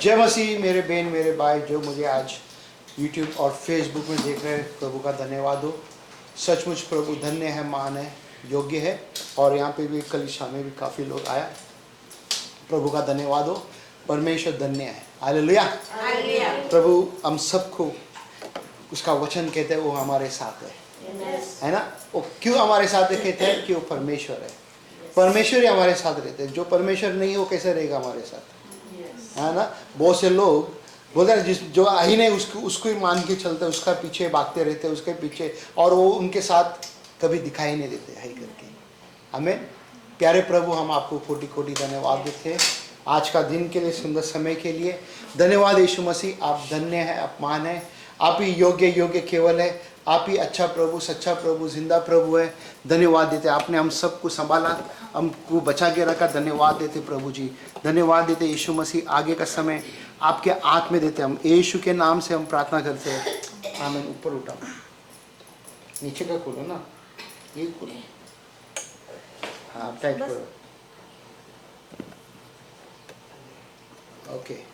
जय मसीह मेरे बहन मेरे भाई जो मुझे आज YouTube और Facebook में देख रहे हैं, प्रभु का धन्यवाद हो। सचमुच प्रभु धन्य है, मान है, योग्य है। और यहाँ पे भी कलीसिया में भी काफ़ी लोग आया, प्रभु का धन्यवाद हो। परमेश्वर धन्य है, हालेलुया। प्रभु हम सबको उसका वचन कहते हैं, वो हमारे साथ है ना। वो क्यों हमारे साथ कहते हैं कि वो परमेश्वर है, परमेश्वर ही हमारे साथ रहते हैं। जो परमेश्वर नहीं वो कैसे रहेगा हमारे साथ, है ना। बहुत से लोग बोलते हैं जिस जो ही नहीं उसको ही मान के चलते, उसका पीछे भागते रहते, उसके पीछे, और वो उनके साथ कभी दिखाई नहीं देते है करके। हमें प्यारे प्रभु, हम आपको कोटि कोटि धन्यवाद देते हैं आज का दिन के लिए, सुंदर समय के लिए। धन्यवाद यीशु मसीह, आप धन्य है, आप मान है, आप ही योग्य केवल है, आप ही अच्छा प्रभु, सच्चा प्रभु, जिंदा प्रभु है। धन्यवाद देते, आपने हम सबको संभाला, हमको बचा के रखा। धन्यवाद देते प्रभु जी, धन्यवाद देते यीशु मसीह। आगे का समय आपके हाथ में देते, हम यीशु के नाम से हम प्रार्थना करते हैं, आमीन। ऊपर उठा, नीचे का खोलो ना, ये खोलो, हाँ टाइट करो, ओके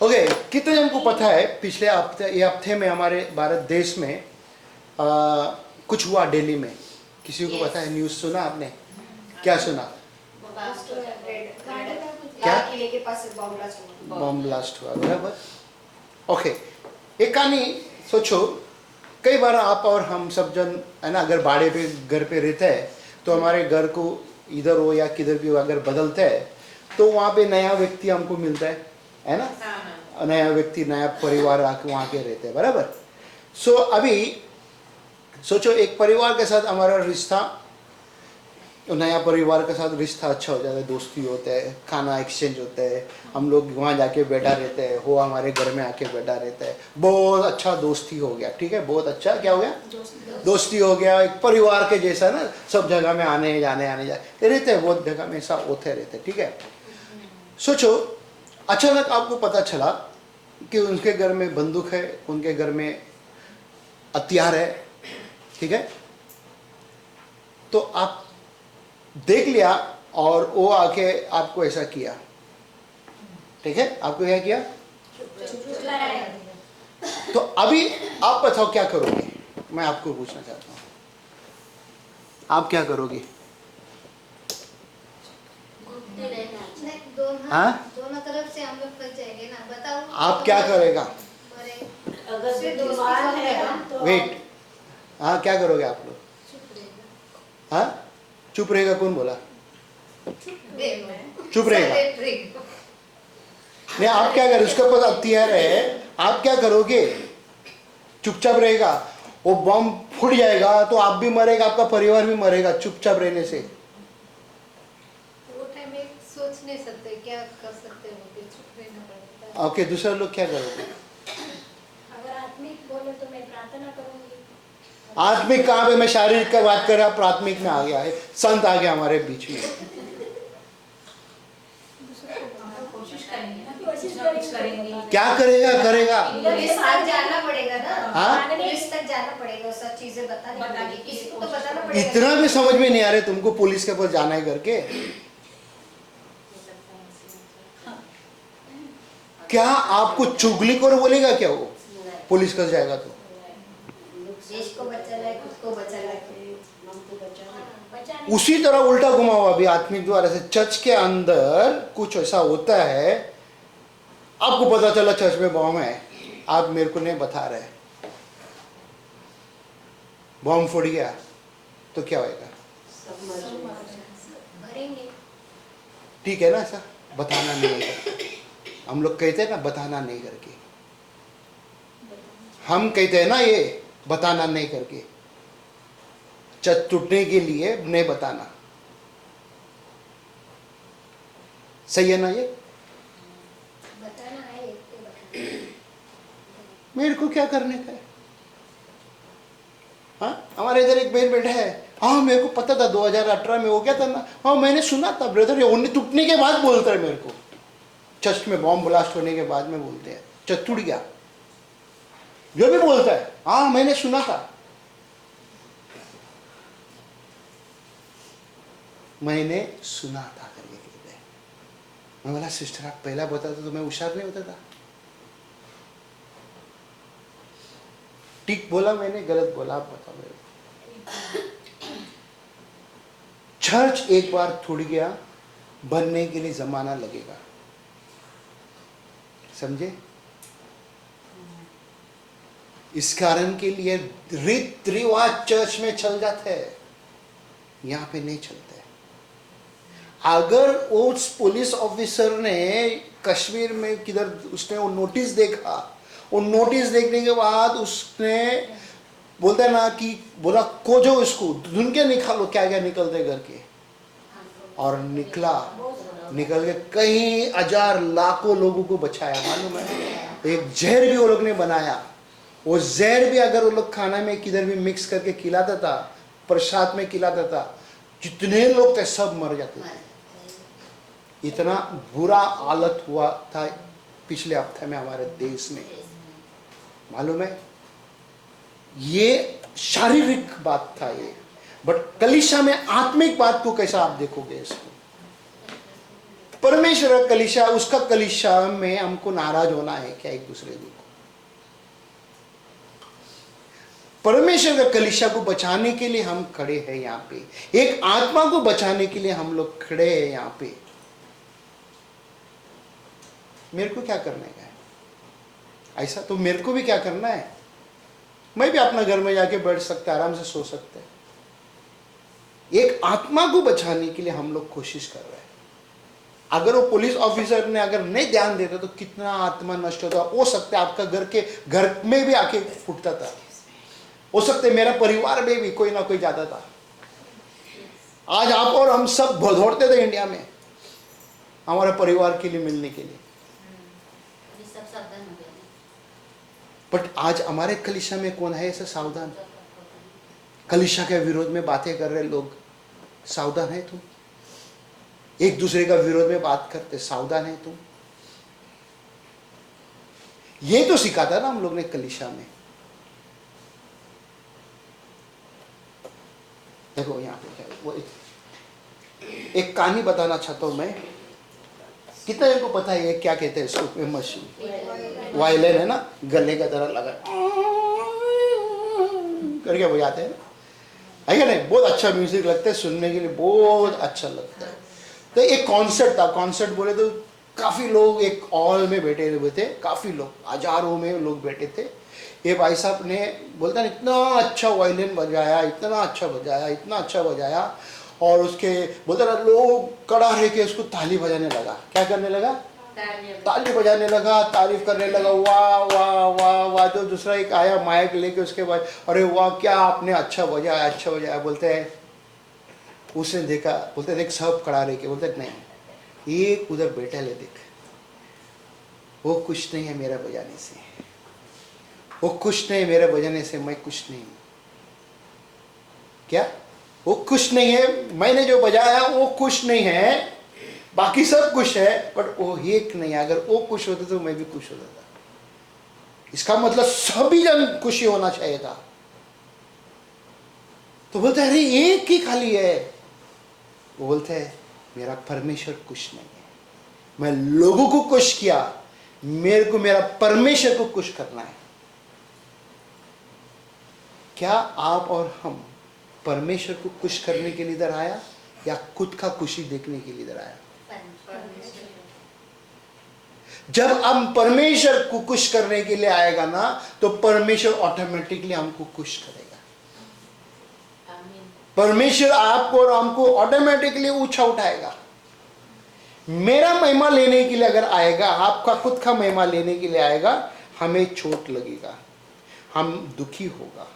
ओके। कितने हमको पता है पिछले हफ्ते में हमारे भारत देश में कुछ हुआ दिल्ली में, किसी को पता है? न्यूज़ सुना आपने? क्या सुना? क्या? बॉम्ब ब्लास्ट हुआ, बराबर। ओके, एक कहानी सोचो। कई बार आप और हम सब जन है ना, अगर भाड़े पे घर पे रहते हैं तो हमारे घर को इधर हो या किधर भी अगर बदलते हैं तो वहाँ पे नया व्यक्ति हमको मिलता है ना। नया व्यक्ति, नया परिवार आके वहाँ के रहते हैं, बराबर। सो अभी सोचो एक परिवार के साथ हमारा रिश्ता, नया परिवार के साथ रिश्ता अच्छा हो जाता है, दोस्ती होता है, खाना एक्सचेंज होता है, हम लोग वहाँ जाके बैठा रहते हैं, वो हमारे घर में आके बैठा रहता है, बहुत अच्छा दोस्ती हो गया। ठीक है, बहुत अच्छा क्या हो गया? दोस्ती हो गया, एक परिवार के जैसा ना। सब जगह में आने जाने रहते हैं, बहुत जगह में ऐसा होते रहते। ठीक है, सोचो अचानक आपको पता चला कि उनके घर में बंदूक है, उनके घर में हथियार है। ठीक है, तो आप देख लिया और वो आके आपको ऐसा किया। ठीक है, आपको क्या किया? तो अभी आप बताओ क्या करोगे? मैं आपको पूछना चाहता हूँ, आप क्या करोगे? हाँ, दोनों तरफ से हम लोग फंस जाएंगे ना, बताओ आप क्या करेगा? अगर दीवार है तो वेट, हाँ क्या करोगे आप लोग? हाँ, चुप रहेगा? कौन बोला चुप रहेगा? नहीं, आप क्या करोगे? उसके पास हथियार है, आप क्या करोगे? चुपचाप रहेगा? वो बम फूट जाएगा तो आप भी मरेगा, आपका परिवार भी मरेगा चुपचाप रहने से। वो टाइम में सोच नहीं सकते क्या कर सकते हो, चुप रहना पड़ता है। ओके, दूसरे लोग क्या करोगे? अगर आत्मिक बोले तो मैं प्रार्थना करूंगी। आत्मिक कहाँ पे? मैं शारीरिक का बात कर रहा, प्राथमिक में आ गया है, संत आ गया हमारे बीच में। कोशिश करेंगे। क्या करेगा? पुलिस तक जाना पड़ेगा ना। हाँ? पुलिस तक जाना पड़ेगा, सब चीजें बतानी पड़ेगी, किसी को तो बताना पड़ेगा। इतना भी समझ में नहीं आ रहा तुमको पुलिस के पास जाना है करके? क्या आपको चुगली कर बोलेगा क्या वो पुलिस कर जाएगा तो? देश को बचाना है, खुद को बचाना है। उसी तरह उल्टा घुमा हुआ अभी आत्मिक द्वारा से चर्च के अंदर कुछ ऐसा होता है, आपको पता चला चर्च में बॉम्ब है, आप मेरे को नहीं बता रहे, बॉम्ब फूट गया तो क्या होएगा? भरेंगे। ठीक है ना, ऐसा बताना नहीं है। हम लोग कहते हैं ना बताना नहीं करके, हम कहते हैं ना ये बताना नहीं करके, चर्च टूटने के लिए नहीं बताना। सही है ना ये? बताना है, मेरे को क्या करने का है? हाँ, हमारे इधर एक बहन बैठा है, हाँ मेरे को पता था 2018 में हो गया था ना, हाँ मैंने सुना था ब्रदर, ये उन्हें टूटने के बाद बोलता है मेरे को, चर्च में बॉम्ब ब्लास्ट होने के बाद में बोलते हैं चर्च टूट गया। जो भी बोलता है हाँ मैंने सुना था, मैंने सुना था करके कहते हैं। मैं बोला सिस्टर आप पहला बताते तो मैं होशियार नहीं होता था। ठीक बोला मैंने, गलत बोला आप बताओ मेरे को। चर्च एक बार टूट गया, बनने के लिए जमाना लगेगा, समझे? इस कारण के लिए रीत रिवाज चर्च में चल जाते हैं, यहां पे नहीं चलते। अगर उस पुलिस ऑफिसर ने कश्मीर में किधर उसने वो नोटिस देखा, वो नोटिस देखने के बाद उसने बोलता है ना कि बोला खोजो इसको, ढूंढ के निकालो क्या क्या निकलते घर के, और निकल के कई हजार लाखों लोगों को बचाया। मालूम है एक जहर भी वो लोग ने बनाया, वो जहर भी अगर वो लोग खाना में किधर भी मिक्स करके खिलाता था, प्रसाद में खिलाता था, जितने लोग थे सब मर जाते थे। इतना बुरा हालत हुआ था पिछले हफ्ते में हमारे देश में, मालूम है? ये शारीरिक बात था ये, बट कलीसिया में आत्मिक बात को कैसा आप देखोगे इसको? परमेश्वर का कलीसिया, उसका कलीसिया में हमको नाराज होना है क्या एक दूसरे को? परमेश्वर का कलीसिया को बचाने के लिए हम खड़े हैं यहाँ पे, एक आत्मा को बचाने के लिए हम लोग खड़े हैं यहाँ पे। मेरे को क्या करने का है? ऐसा तो मेरे को भी क्या करना है, मैं भी अपना घर में जाके बैठ सकता, आराम से सो सकते। एक आत्मा को बचाने के लिए हम लोग कोशिश कर रहे हैं। अगर वो पुलिस ऑफिसर ने अगर नहीं ध्यान देता तो कितना आत्मा नष्ट होता। हो सकता है आपका घर में भी आके फूटता था, हो सकता है मेरा परिवार में भी कोई ना कोई जाता था। आज आप और हम सब दौड़ते थे इंडिया में हमारे परिवार के लिए मिलने के लिए, बट आज हमारे कलीसिया में कौन है ऐसा सावधान? कलीसिया के विरोध में बातें कर रहे लोग, सावधान है तुम? एक दूसरे का विरोध में बात करते, सावधान है तुम? ये तो सिखाता ना हम लोग ने कलीसिया में। देखो यहाँ पे क्या वो एक कहानी बताना चाहता हूं मैं। कितना इनको पता है ये क्या कहते हैं इसको? मशीन वायलिन है ना, गले का तरह लगा करके बजाते हैं, है क्या नहीं? बहुत अच्छा म्यूजिक लगता है सुनने के लिए, बहुत अच्छा लगता है। तो एक कॉन्सर्ट था, कॉन्सर्ट बोले तो काफी लोग एक हॉल में बैठे हुए थे, काफी लोग, हजारों में लोग बैठे थे। ये भाई साहब ने बोलता है इतना अच्छा वायलिन बजाया, इतना अच्छा बजाया, इतना अच्छा बजाया, और उसके बोलता ना लोग कड़ा रह के उसको ताली बजाने लगा। क्या करने लगा? ताली बजाने लगा, तारीफ करने लगा, वाह वाह वाह वाह। तो दूसरा एक आया माइक लेके, उसके बाद अरे वाह क्या आपने अच्छा बजाया, अच्छा बजाया। बोलते हैं उसने देखा, बोलते देख सब कड़ा रह के, बोलते नहीं एक उधर बैठा ले देख, वो खुश नहीं है मेरा बजाने से, वो खुश नहीं मेरे बजाने से, मैं खुश नहीं हूं। क्या? वो खुश नहीं है, मैंने जो बजाया वो खुश नहीं है, बाकी सब खुश है बट वो एक नहीं है। अगर वो खुश होते तो मैं भी खुश होता था। इसका मतलब सभी जन खुशी होना चाहिए था। तो बोलते अरे एक ही खाली है। वो बोलते है मेरा परमेश्वर खुश नहीं है, मैं लोगों को खुश किया, मेरे को मेरा परमेश्वर को खुश करना है। क्या आप और हम परमेश्वर को खुश करने के लिए इधर आया या खुद का खुशी देखने के लिए इधर आया? जब हम परमेश्वर को खुश करने के लिए आएगा ना, तो परमेश्वर ऑटोमेटिकली हमको खुश करेगा। परमेश्वर आपको और हमको ऑटोमेटिकली ऊंचा उठाएगा। मेरा महिमा लेने के लिए अगर आएगा, आपका खुद का महिमा लेने के लिए आएगा, हमें चोट लगेगा, हम दुखी होगा,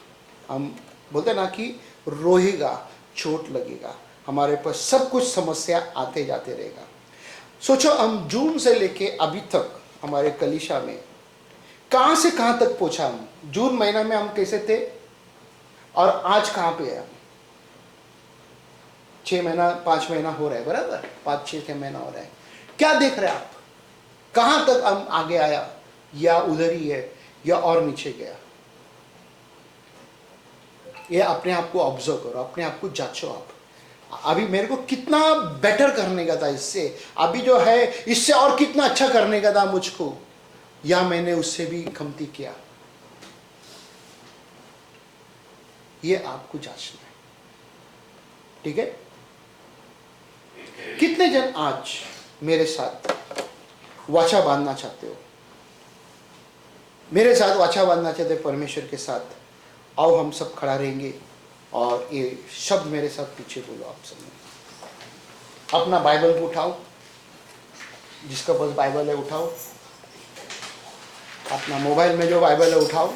हम बोलते ना कि रोएगा, चोट लगेगा, हमारे पास सब कुछ समस्या आते जाते रहेगा। सोचो हम जून से लेके अभी तक हमारे कलीसिया में कहां से कहां तक पहुंचा। हम जून महीना में हम कैसे थे और आज कहां पे है? 6 महीना 5 महीना हो रहा है, बराबर 5-6 महीना हो रहा है। क्या देख रहे हैं आप? कहां तक हम आगे आया, या उधर ही है, या और नीचे गया? ये अपने आप को ऑब्जर्व करो, अपने आप को जांचो आप। अभी मेरे को कितना बेटर करने का था इससे, अभी जो है इससे और कितना अच्छा करने का था मुझको, या मैंने उससे भी कमती किया। ये आपको जांचना है, ठीक है। कितने जन आज मेरे साथ वाचा बांधना चाहते हो, मेरे साथ वाचा बांधना चाहते परमेश्वर के साथ? आओ हम सब खड़ा रहेंगे और ये शब्द मेरे साथ पीछे बोलो। आप सब अपना बाइबल को उठाओ, जिसका पास बाइबल है उठाओ, अपना मोबाइल में जो बाइबल है उठाओ।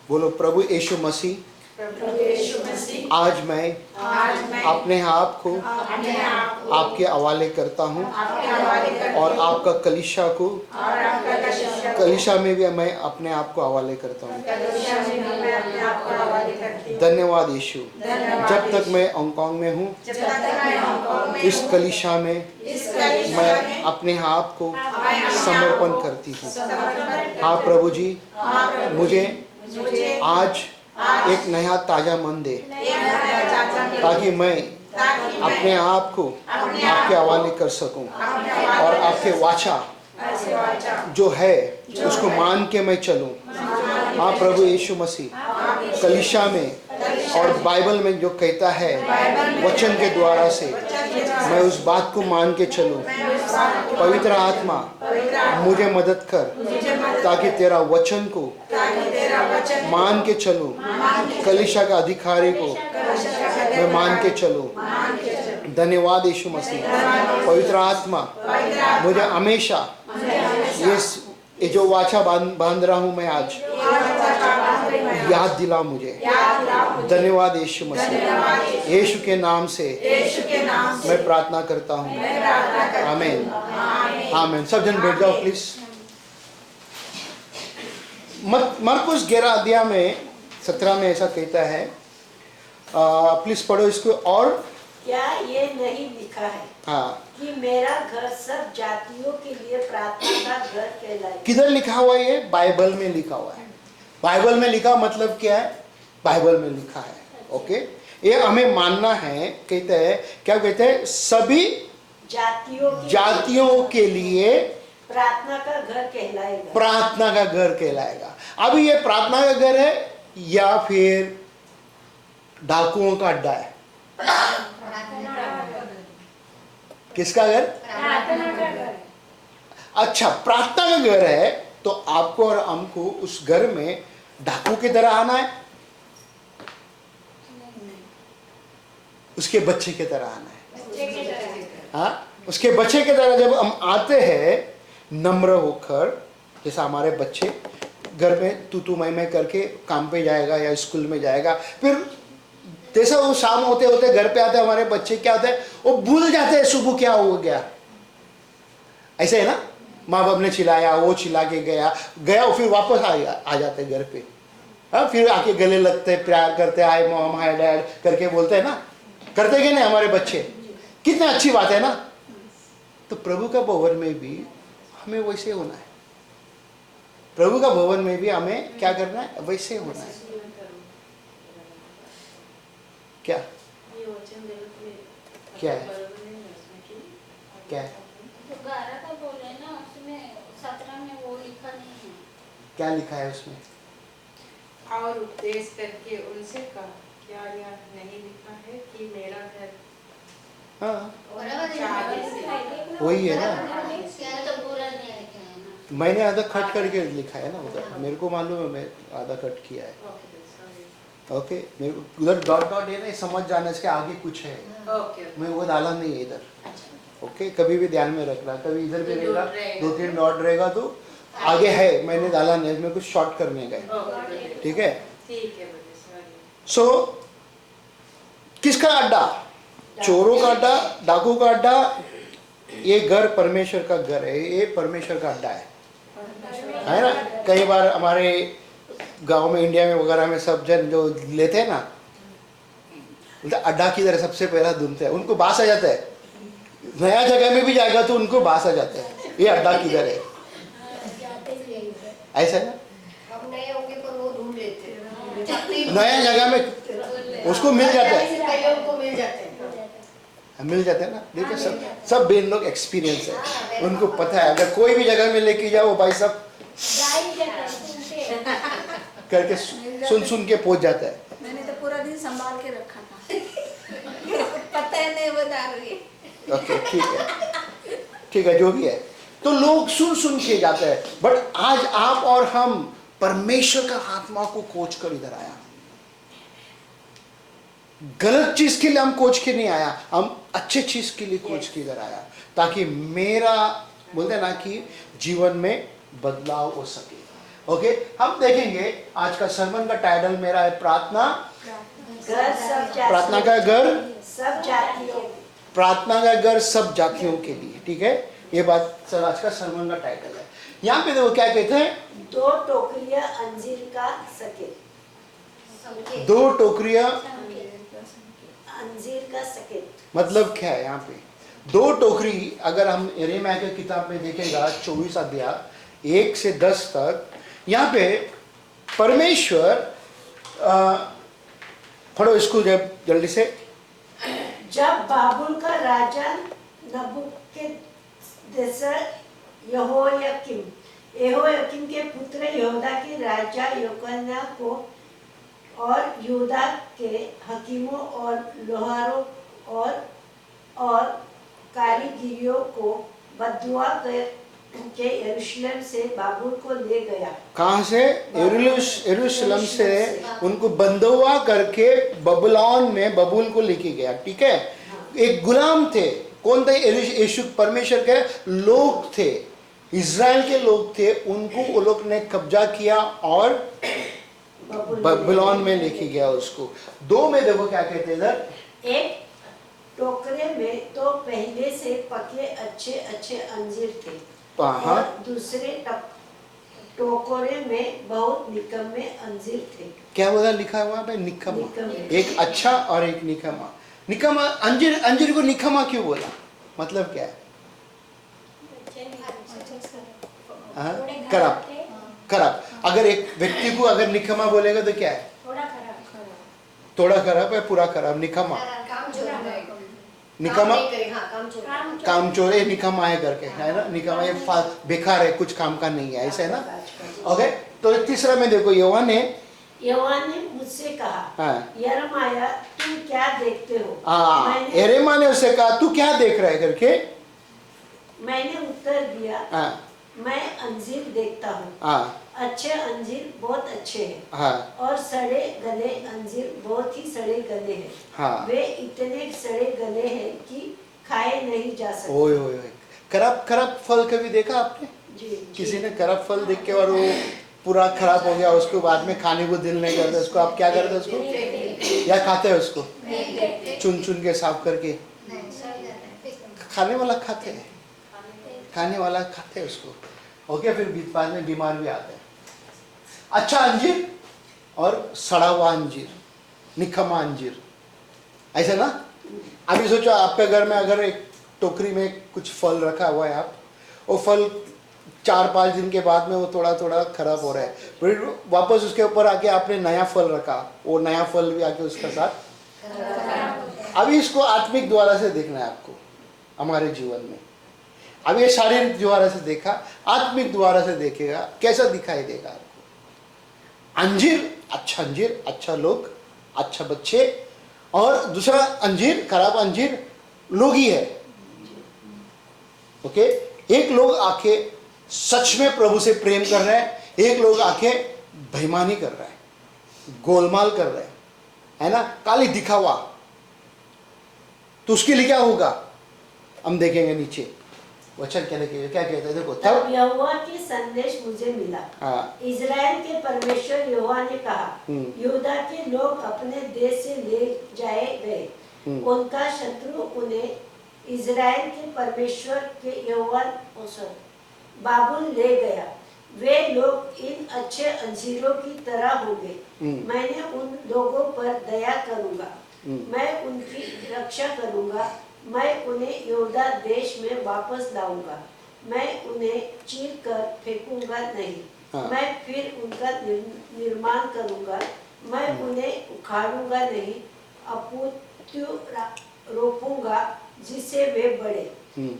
बोलो, प्रभु यीशु मसीह, आज मैं अपने आप को आपके हवाले करता हूँ, और आपका कलीसिया को, कलीसिया में भी मैं अपने आप को हवाले करता हूँ। धन्यवाद यीशु, जब तक मैं हांगकांग में हूँ, इस कलीसिया में मैं अपने आप को समर्पण करती हूँ। हाँ प्रभु जी, मुझे आज एक नया ताजा मन दे, ताकि मैं अपने आप को आपके हवाले कर सकूं, और आपके वाचा जो है उसको मान के मैं चलूं। हाँ प्रभु यीशु मसीह, कलीसिया में और बाइबल में जो कहता है वचन के द्वारा से, मैं उस बात को मान के चलूं। पवित्र आत्मा मुझे मदद कर, ताकि तेरा वचन को मान के चलूं, कलीसिया का अधिकारी को मैं मान के चलूं। धन्यवाद यीशु मसीह। पवित्र आत्मा मुझे हमेशा ये जो वाचा बांध रहा हूं मैं आज, याद दिला मुझे। धन्यवाद यीशु मसीह। यीशु के नाम से मैं प्रार्थना करता हूँ। आमीन, आमीन। सब जन बैठ जाओ प्लीज। मरकुस 11 अध्याय में 17 में ऐसा कहता है, प्लीज पढ़ो इसको। और क्या ये नहीं लिखा है हाँ कि मेरा घर सब जातियों के लिए प्रार्थना का घर कहलाए? किधर लिखा हुआ है? ये बाइबल में लिखा हुआ है। बाइबल में लिखा मतलब क्या है? बाइबल में लिखा है, ओके। ये हमें मानना है। कहते हैं, क्या कहते हैं? सभी जातियों के लिए प्रार्थना का घर कहलाएगा। प्रार्थना का घर कहलाएगा। अभी ये प्रार्थना का घर है या फिर डाकुओं का अड्डा है? किसका घर? प्रार्थना का घर। अच्छा, प्रार्थना का घर है तो आपको और हमको उस घर में डाकू की तरह आना है? उसके बच्चे की तरह आना है। हाँ, उसके बच्चे की तरह जब हम आते हैं नम्र होकर, जैसा हमारे बच्चे घर में तू मैं करके काम पे जाएगा या स्कूल में जाएगा, फिर जैसा वो शाम होते होते घर पे आते हमारे बच्चे, क्या होते हैं? वो भूल जाते हैं सुबह क्या हो गया। ऐसे है ना, माँ बाप ने चिल्लाया, वो चिल्ला के गया और फिर वापस आ जाते घर पे। हाँ, फिर आके गले लगते, प्यार करते, हाय मॉम, हाय डैड करके बोलते हैं ना। करते क्या नहीं हमारे बच्चे? कितनी अच्छी बात है ना। तो प्रभु का भवन में भी हमें वैसे होना है। प्रभु का भवन में भी हमें क्या करना है? वैसे होना है। क्या क्या है? क्या है? जो 11 का बोले ना, उसमें 17 में वो लिखा नहीं है। क्या लिखा है उसमें? और उपदेश करके उनसे कहा, क्या यह नहीं लिखा है कि मेरा घर? हाँ, बराबर वही है ना। तो पूरा नहीं लिखा है ना। मैंने आधा कट करके लिखा है ना उधर, मेरे को मालूम है, मैं आधा कट किया है। ओके, मेरे को उधर डॉट डॉट है ना, समझ जाने से आगे कुछ है, ओके। मैं वो डाला नहीं है इधर। ओके, कभी भी ध्यान में रखना, कभी इधर भी रहेगा, 2-3 डॉट रहेगा तो आगे है, मैंने डाला नहीं, मैं कुछ शॉर्ट करने गए। ठीक है, ठीक है। सो किसका अड्डा? चोरों का अड्डा, डाकू का अड्डा? ये घर परमेश्वर का घर है, ये परमेश्वर का अड्डा है ना। कई बार हमारे गांव में, इंडिया में वगैरह में सब जन जो लेते हैं ना, अड्डा किधर है सबसे पहला ढूंढते हैं, उनको बास आ जाता है। नया जगह में भी जाएगा तो उनको बास आ जाता है, ये अड्डा किधर है। ऐसा है ना, हम नए होंगे पर वो ढूंढ लेते हैं नया जगह में उसको मिल जाता है, कईयों को मिल जाते हैं। मिल जाते हैं ना। देखिए सब बेन लोग एक्सपीरियंस है, उनको पता है अगर कोई भी जगह में लेके जाओ वो भाई सब गाड़ी जाकर सुनते करके सुन सुन के पहुंच जाता है। मैंने तो पूरा दिन संभाल के रखा था पता है नहीं बता रही। ओके ठीक है जो भी है, तो लोग सुन सुन के जाते हैं। बट आज आप और हम परमेश्वर का आत्मा को खोज कर इधर आया, गलत चीज के लिए हम खोज के नहीं आया, हम अच्छे चीज के लिए खोज के इधर आया, ताकि मेरा बोलते हैं ना कि जीवन में बदलाव हो सके। ओके, हम देखेंगे आज का सरमन का टाइटल मेरा है प्रार्थना, घर सब प्रार्थना का घर, सब जातियों, प्रार्थना का घर सब जातियों के लिए। ठीक है, ये बात सर आज का सरमन का टाइटल है। यहाँ पे देखो क्या कहते हैं, 2 टोकरियां अंजीर का सकेत, 2 टोकरियां, अंजीर का सकेत। मतलब क्या है यहाँ पे 2 टोकरी। अगर हम यिर्मयाह की किताब में देखेगा 24 अध्याय 1 से 10 तक, यहाँ पे परमेश्वर पढ़ो इसको जल्दी से। जब बाबुल का राजा नबूकदनेस्सर यहोयाकीम के पुत्र यहूदा के राजा योकन्याह को और यहूदा के हकीमों और लोहारों और कारीगिरों को बददुआ के यरूशलेम से बाबुल को ले गया। कहाँ से? यरूशलेम से उनको बंदुआ करके बबुलोन में बबूल को लेके गया। ठीक है, एक गुलाम थे। कौन थे? यीशु परमेश्वर के लोग थे, इज़राइल के लोग थे, उनको वो लोग ने कब्जा किया और बबुलोन में लेके गया उसको। 2 में देखो क्या कहते हैं इधर, एक टोकरे में तो पहले से पके अच्छे अच्छे अंजीर थे और दूसरे टोकरे में बहुत निकम्मे अंजीर थे। क्या बोला लिखा हुआ पे? निकम्मा। निकम्मे। एक अच्छा और एक निकम्मा। निकम्मा अंजीर को निकम्मा क्यों बोला? मतलब क्या है? खराब। अगर एक व्यक्ति को अगर निकम्मा बोलेगा तो क्या है? थोड़ा खराब है, पूरा खराब, निकम्मा। निकम्मा कामचोर है, निकम्मा है करके, है ना? निकम्मा ये बेकार है, कुछ काम का नहीं है, ऐसा है ना? ओके, तो तीसरा में देखो, यहोवा ने मुझसे कहा, हाँ, यिर्मयाह तुम क्या देखते हो? यिर्मयाह ने उससे कहा तू क्या देख रहा है करके। मैंने उत्तर दिया, हाँ, मैं अंजीर देखता हूँ। हाँ, अच्छे अंजीर बहुत अच्छे हैं, हाँ, और सड़े गले अंजीर बहुत ही सड़े गले हैं। हाँ। वे इतने सड़े गले हैं कि खाए नहीं जा सकते। ओए ओए ओए, खराब फल कभी देखा आपने? जी, किसी ने खराब फल देख के और वो पूरा खराब हो गया, उसको बाद में खाने को दिल नहीं करता, उसको आप क्या करते उसको? या खाते हैं उसको चुन चुन के साफ करके? खाने वाला खाते हैं, खाने वाला खाते हैं उसको। ओके, फिर बाद में बीमार भी आते हैं। अच्छा अंजीर और सड़ा हुआ अंजीर, निकम्मा अंजीर, ऐसा ना? अभी सोचो आपके घर में अगर एक टोकरी में कुछ फल रखा हुआ है, आप वो फल 4-5 दिन के बाद में वो थोड़ा थोड़ा खराब हो रहा है, फिर वापस उसके ऊपर आके आपने नया फल रखा, वो नया फल भी आके उसके साथ। अभी इसको आत्मिक द्वारा से देखना है आपको हमारे जीवन में। अब ये शारीरिक द्वारा से देखा, आत्मिक द्वारा से देखेगा कैसा दिखाई देगा आपको। अंजीर अच्छा लोग, अच्छा बच्चे, और दूसरा अंजीर, खराब अंजीर लोग ही है। ओके, एक लोग आके सच में प्रभु से प्रेम कर रहे हैं, एक लोग आके बेईमानी कर रहे हैं, गोलमाल कर रहे हैं, है ना, काली दिखावा। तो उसके लिए क्या होगा हम देखेंगे नीचे वचन क्या कहते हैं, देखो। तब यहोवा की संदेश मुझे मिला। हाँ, इज़राइल के परमेश्वर यहोवा ने कहा, यहूदा के लोग अपने देश से ले जाए गए, उनका शत्रु उन्हें इज़राइल के परमेश्वर के यहोवा बाबुल ले गया। वे लोग इन अच्छे अंजीरों की तरह होंगे। मैंने उन लोगों पर दया करूंगा, मैं उनकी रक्षा करूंगा, मैं उन्हें यहूदा देश में वापस लाऊंगा, मैं उन्हें चीर कर फेंकूंगा नहीं। हाँ। मैं फिर उनका निर्माण करूंगा। मैं उन्हें उखाड़ूंगा नहीं, अपुत्यु रोपूंगा जिससे वे बढ़े।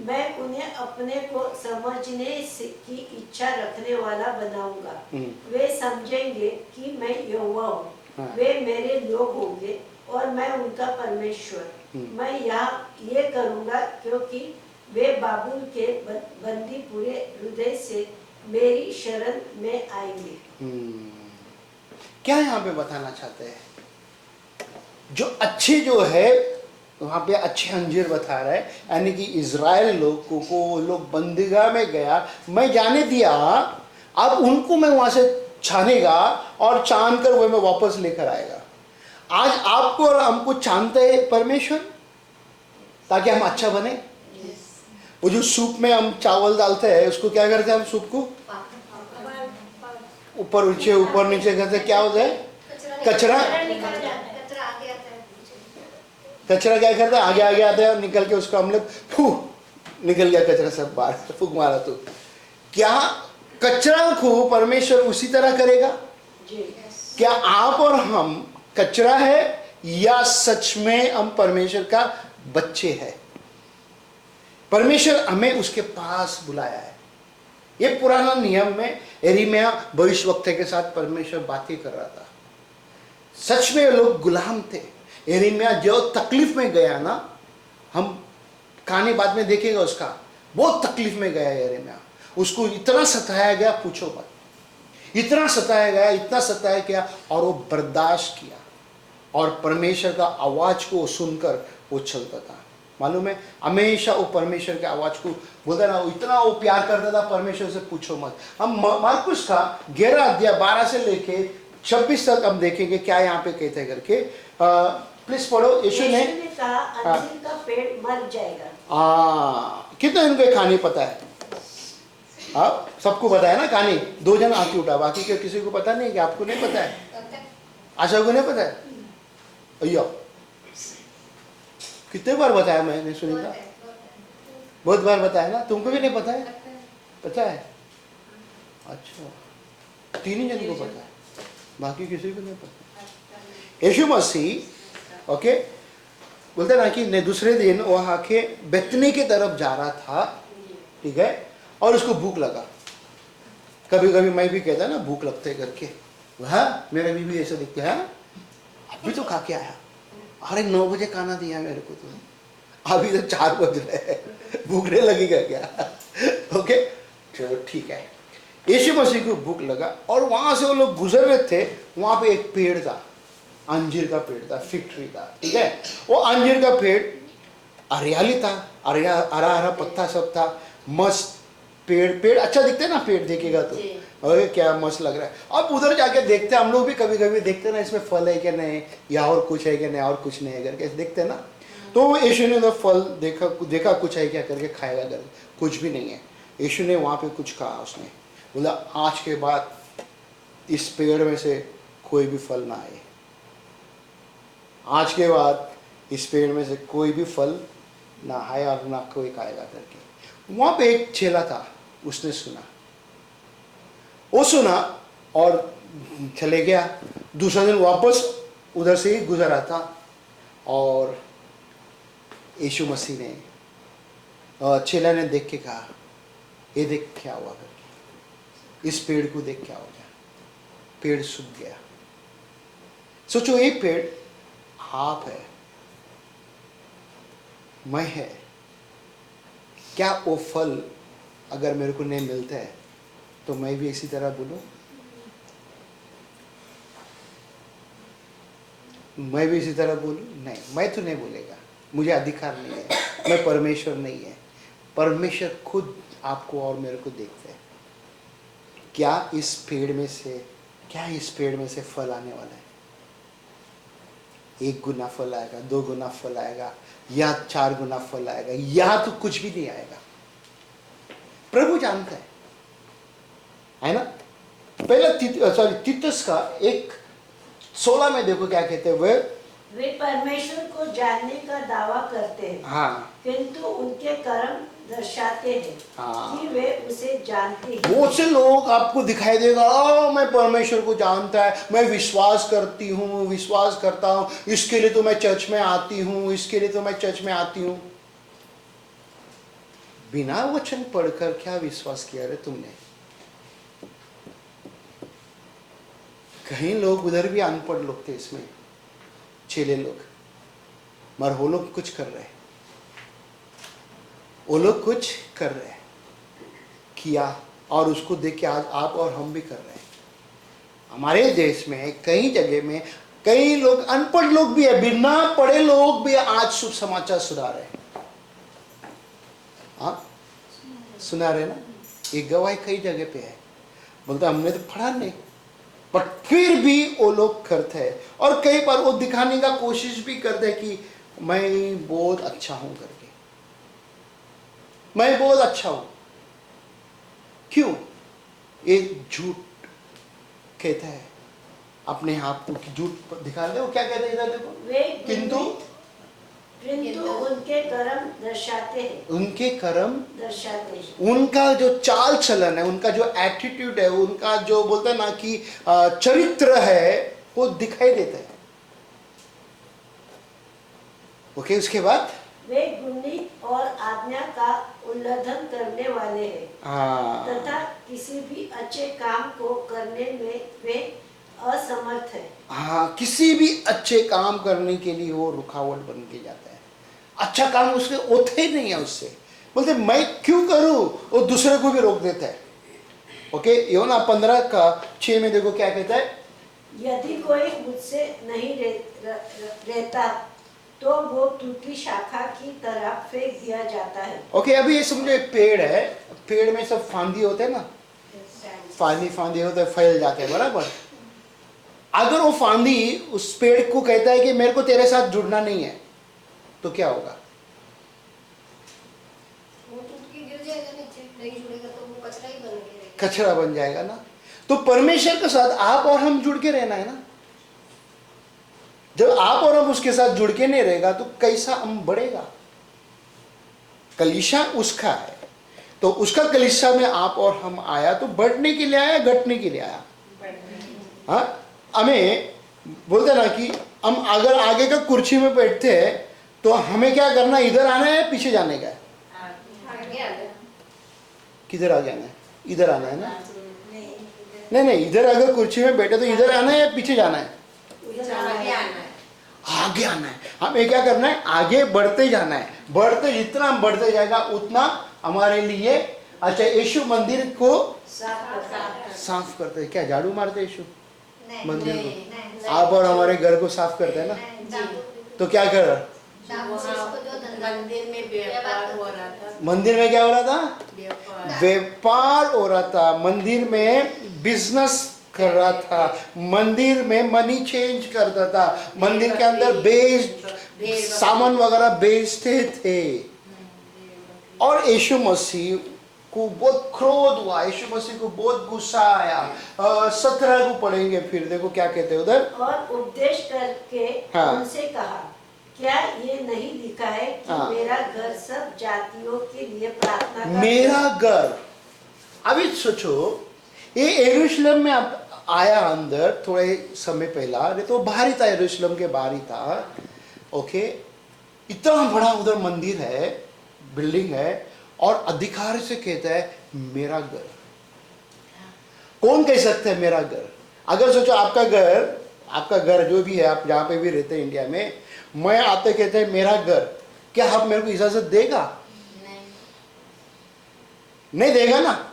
मैं उन्हें अपने को समझने की इच्छा रखने वाला बनाऊंगा। वे समझेंगे कि मैं यहोवा हूँ। हाँ। वे मेरे लोग होंगे और मैं उनका परमेश्वर। मैं ये करूंगा क्योंकि वे बाबुल के बंदी पूरे हृदय से मेरी शरण में आएंगे। क्या यहाँ पे बताना चाहते हैं? जो अच्छे जो है वहाँ पे अच्छे अंजीर बता रहा है, यानी कि इज़राइल लोग को वो लोग बंदीगाह में गया, मैं जाने दिया, अब उनको मैं वहाँ से छानेगा और छान कर वो मैं वापस लेकर आएगा। आज आपको और हमको छानते हैं परमेश्वर ताकि हम अच्छा बने। वो जो सूप में हम चावल डालते हैं उसको क्या करते हैं हम? सूप को ऊपर नीचे करते, क्या होता है? कचरा कचरा क्या करता है? आगे आता है और निकल के उसको हम लोग फू निकल गया कचरा सब बाहर, फूक मारा। तो क्या कचरा को परमेश्वर उसी तरह करेगा? क्या आप और हम कचरा है या सच में हम परमेश्वर का बच्चे हैं? परमेश्वर हमें उसके पास बुलाया है। ये पुराना नियम में यिर्मयाह भविष्यवक्ता के साथ परमेश्वर बातें कर रहा था। सच में लोग गुलाम थे। यिर्मयाह जो तकलीफ में गया ना, हम कहानी बाद में देखेगा उसका, बहुत तकलीफ में गया यिर्मयाह। उसको इतना सताया गया पूछो मत, इतना सताया गया, इतना सताया गया, और वो बर्दाश्त किया और परमेश्वर का आवाज को सुनकर वो चलता था। मालूम है, हमेशा वो परमेश्वर के आवाज को बोलता ना, इतना वो प्यार करता था परमेश्वर से पूछो मत। हम मार्कुस का 11 अध्याय 12 से लेके 26 तक हम देखेंगे क्या यहाँ पे कहते करके। प्लीज पढ़ो। यीशु ने कहा अंजीर का पेड़ मर जाएगा। कितना इनको कहानी पता है? आप सबको पता है ना कहानी? 2 जन आके उठा, बाकी के किसी को पता नहीं? कि आपको नहीं पता है? आशा को नहीं पता है? अयो कितने बार बताया मैंने, सुनीता? बहुत बार बताया ना। तुमको भी नहीं पता है? पता है? अच्छा, 3 ही जन को पता है, बाकी किसी को नहीं पता। यीशु मसीह ओके बोलते ना कि दूसरे दिन वहाँ के बेतनी की तरफ जा रहा था, ठीक है, और उसको भूख लगा। कभी कभी मैं भी कहता ना भूख लगते करके, हाँ मेरा बीवी ऐसा दिखता है, अभी तो खा के आया, अरे 9 बजे खाना दिया मेरे को, तो अभी तो 4 बज रहे हैं, भूखने लगेगा क्या? ओके चलो ठीक है। यीशु मसीह को भूख लगा और वहां से वो लोग गुजर रहे थे, वहां पे एक पेड़ था, अंजीर का पेड़ था, फिग ट्री था, ठीक है। वो अंजीर का पेड़ हरियाली था, हरा हरा पत्ता सब था, मस्त पेड़ अच्छा दिखता है ना, पेड़ देखेगा तो अरे क्या मस्त लग रहा है। अब उधर जाके देखते हैं, हम लोग भी कभी कभी देखते ना इसमें फल है कि नहीं, या और कुछ है कि नहीं, और कुछ नहीं है करके देखते ना। तो यीशु ने तो फल देखा कुछ है क्या करके खाएगा करके, कुछ भी नहीं है। यीशु ने वहाँ पे कुछ कहा, उसने बोला आज के बाद इस पेड़ में से कोई भी फल ना आए, आज के बाद इस पेड़ में से कोई भी फल ना आए और ना कोई खाएगा करके। वहाँ पे एक चेला था, उसने सुना, वो सुना और चले गया। दूसरा दिन वापस उधर से ही गुजरा था और यीशु मसीह ने चेला ने देख के कहा, ये देख क्या हुआ करके, इस पेड़ को देख क्या हो गया, पेड़ सूख गया। सोचो ये पेड़ आप है, मैं है, क्या वो फल अगर मेरे को नहीं मिलते हैं तो मैं भी इसी तरह बोलूं? मैं भी इसी तरह बोलूं? नहीं, मैं तो नहीं बोलेगा, मुझे अधिकार नहीं है, मैं परमेश्वर नहीं है। परमेश्वर खुद आपको और मेरे को देखते हैं। क्या इस पेड़ में से फल आने वाला है? 1 गुना फल आएगा, 2 गुना फल आएगा, या 4 गुना फल आएगा, या तो कुछ भी नहीं आएगा। प्रभु जानता है ना। पहला तीतुस का 1:16 में देखो क्या कहते हैं, वे परमेश्वर को जानने का दावा करते हैं, हाँ, किंतु उनके कर्म दर्शाते हैं हाँ। कि वे उसे जानते हैं। बहुत से लोग आपको दिखाई देगा, मैं परमेश्वर को जानता है, मैं विश्वास करती हूँ, विश्वास करता हूँ, इसके लिए तो मैं चर्च में आती हूँ, इसके लिए तो मैं चर्च में आती हूँ। बिना वचन पढ़कर क्या विश्वास किया रे तुमने? कहीं लोग उधर भी अनपढ़ लोग थे, इसमें चेले लोग, मगर वो लोग कुछ कर रहे, वो लोग कुछ कर रहे किया, और उसको देख के आज आप और हम भी कर रहे हैं। हमारे देश में कई जगह में कई लोग, अनपढ़ लोग भी है, बिना पढ़े लोग भी आज शुभ समाचार सुना रहे हैं। हाँ, सुना रहे ना? एक गवाही कई जगह पे है, बोलता हमने तो पढ़ा नहीं, पर फिर भी वो लोग करते हैं, और कई बार वो दिखाने का कोशिश भी करते हैं कि मैं बहुत अच्छा हूं करके, मैं बहुत अच्छा हूं। क्यों? एक झूठ कहता है अपने आप को, झूठ दिखा दे। वो क्या कहते हैं इधर देखो, वे किंतु उनके कर्म दर्शाते हैं, उनके कर्म दर्शाते हैं। उनका जो चाल चलन है, उनका जो एटीट्यूड है, उनका जो बोलते हैं ना कि चरित्र है, वो दिखाई देता है। ओके, उसके बाद वे गुणित और आज्ञा का उल्लंघन करने वाले हैं, तथा किसी भी अच्छे काम को करने में वे असमर्थ है। हाँ, किसी भी अच्छे काम करने के लिए वो रुकावट बन के जाता है। अच्छा काम उसके होते ही नहीं है, उससे बोलते मैं क्यों करूं, वो दूसरे को भी रोक देता है। ओके, यूहन्ना 15:6 में देखो क्या कहता है, यदि कोई मुझसे नहीं रहता तो वो टूटी शाखा की तरह फेंक दिया जाता है। ओके, अभी ये समझो एक पेड़ है, पेड़ में सब फांदी होते हैं ना, फांदी होते हैं, फैल जाते हैं, बराबर। अगर वो फांदी उस पेड़ को कहता है कि मेरे को तेरे साथ जुड़ना नहीं है, तो क्या होगा? वो टूट के गिर जाएगा, नीचे नहीं जुड़ेगा तो वो कचरा ही बन के रहेगा, कचरा बन जाएगा ना। तो परमेश्वर के साथ आप और हम जुड़ के रहना है ना। जब आप और हम उसके साथ जुड़ के नहीं रहेगा तो कैसा हम बढ़ेगा? कलीसिया उसका है, तो उसका कलीसिया में आप और हम आया तो बढ़ने के लिए आया, घटने के लिए आया? हाँ, हमें बोलते ना कि हम अगर आगे का कुर्सी में बैठते हैं तो हमें क्या करना, इधर आना है, पीछे जाने का है? आगे आगे किधर आगे आना है? इधर आना है ना? नहीं, इधर अगर कुर्सी में बैठे तो इधर आना है या पीछे जाना है? आगे आना है। हमें क्या करना है? आगे बढ़ते जाना है। बढ़ते, जितना हम बढ़ते जाएगा उतना हमारे लिए अच्छा। यीशु मंदिर को साफ करते हैं, क्या झाड़ू मारते यीशु मंदिर को? आप और हमारे घर को साफ करते हैं ना, तो क्या कर रहा? मंदिर में व्यापार हो रहा था। मंदिर में क्या हो रहा था? व्यापार हो रहा था। मंदिर में बिजनेस कर रहा था, मंदिर में मनी चेंज करता था, मंदिर के अंदर सामान वगैरह बेचते थे। और यीशु मसीह को बहुत क्रोध हुआ, यीशु मसीह को बहुत गुस्सा आया। 17 को पढ़ेंगे, फिर देखो क्या कहते हैं उधर। और उपदेश करके हाँ। उनसे कहा, क्या ये नहीं लिखा है कि हाँ। मेरा घर सब जातियों के लिए प्रार्थना का मेरा घर। अभी सोचो, ये यरूशलेम में अब आया अंदर थोड़े समय पहला, नहीं तो बाहर ही था, यरूशलेम के बाहर ही था। ओके, इतना बड़ा उधर मंदिर है, बिल्डिंग है, और अधिकार से कहता है मेरा घर। कौन कह सकता है मेरा घर? अगर सोचो आपका घर जो भी है, आप जहाँ पे भी रहते हैं इंडिया में, मैं आते कहते हैं मेरा घर, क्या आप मेरे को इजाजत देगा? नहीं देगा ना।